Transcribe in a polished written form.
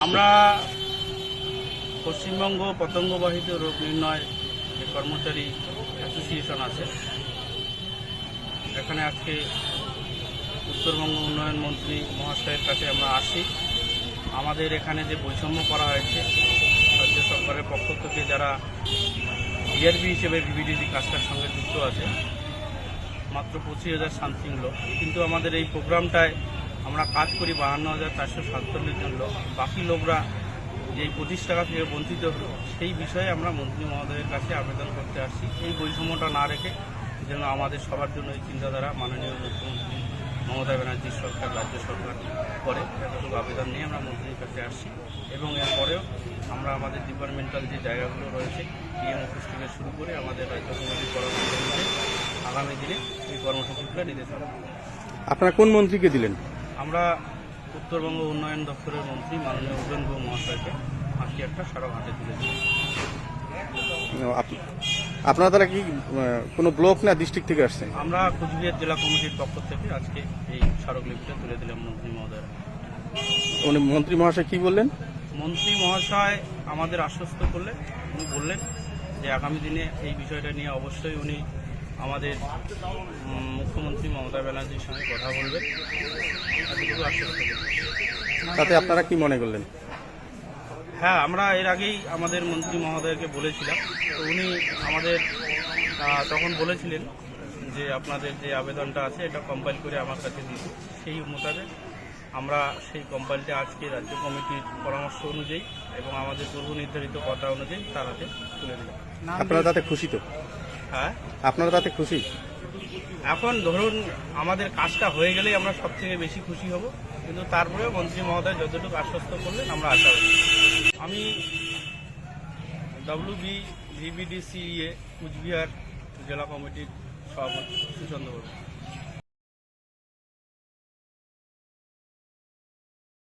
আমরা পশ্চিমবঙ্গ পতঙ্গবাহিত রোগ নির্ণয় যে কর্মচারী অ্যাসোসিয়েশন আছে, এখানে আজকে উত্তরবঙ্গ উন্নয়ন মন্ত্রী মহাশয়ের কাছে আমরা আসি। আমাদের এখানে যে বৈষম্য করা হয়েছে রাজ্য সরকারের পক্ষ থেকে, যারা ডিআরবি হিসেবে ভিভিডিসি কাজটার সঙ্গে যুক্ত আছে, মাত্র 25,000 সামথিং লোক, কিন্তু আমাদের এই প্রোগ্রামটায় আমরা কাজ করি 52,447 জন লোক। বাকি লোকরা যে 25 টাকা থেকে বঞ্চিত হলো, সেই বিষয়ে আমরা মন্ত্রী মহোদয়ের কাছে আবেদন করতে আসছি। এই বৈষম্যটা না রেখে যেন আমাদের সবার জন্য এই চিন্তাধারা মাননীয় মুখ্যমন্ত্রী মমতা ব্যানার্জির সরকার, রাজ্য সরকার করে, এতটুকু আবেদন নিয়ে আমরা মন্ত্রীর কাছে আসছি। এবং এরপরেও আমরা আমাদের ডিপার্টমেন্টাল যে জায়গাগুলো রয়েছে, ডিএম অফিস থেকে শুরু করে আমাদের রাজ্য কমিটির পরামর্শ অনুযায়ী আগামী দিনে এই কর্মসূচিগুলো নিতে থাকব। আপনারা কোন মন্ত্রীকে দিলেন? আমরা উত্তরবঙ্গ উন্নয়ন দপ্তরের মন্ত্রী মাননীয় উপেন্দ্র মহাশয়কে আজকে একটা স্মারক হাতে তুলেছি। আপনারা তারা কি কোনো ব্লক না ডিস্ট্রিক্ট থেকে আসছেন? আমরা কুচবিহার জেলা কমিটির পক্ষ থেকে আজকে এই স্মারকলিপিটা তুলে দিলাম মন্ত্রী মহোদয়ের। উনি মন্ত্রী মহাশয় কি বললেন? মন্ত্রী মহাশয় আমাদের আশ্বস্ত করলেন, উনি বললেন যে আগামী দিনে এই বিষয়টা নিয়ে অবশ্যই উনি আমাদের মুখ্যমন্ত্রী মমতা ব্যানার্জির সঙ্গে কথা বলবেন, এতটুকু আশ্বস্ত করলেন। তাতে আপনারা কি মনে করলেন? হ্যাঁ, আমরা এর আগেই আমাদের মন্ত্রী মহোদয়কে বলেছিলাম, তো উনি আমাদের তখন বলেছিলেন যে আপনাদের যে আবেদনটা আছে এটা কম্পাইল করে আমার কাছে দিন। সেই মোতাবেক আমরা সেই কম্পাইলটা আজকে রাজ্য কমিটির পরামর্শ অনুযায়ী এবং আমাদের পূর্ব নির্ধারিত কথা অনুযায়ী তার হাতে তুলে দিলাম। আপনারা তাতে খুশি তো? হ্যাঁ, আপনারা তাতে খুশি? এখন ধরুন আমাদের কাজটা হয়ে গেলেই আমরা সব থেকে বেশি খুশি হব, কিন্তু তারপরেও মন্ত্রী মহোদয় যতটুকু আশ্বস্ত করলেন আমরা আশাবাদী। আমি WBVBDCA কুচবিহার জেলা কমিটির সভাপতি সুচন্দ্র বর্মা।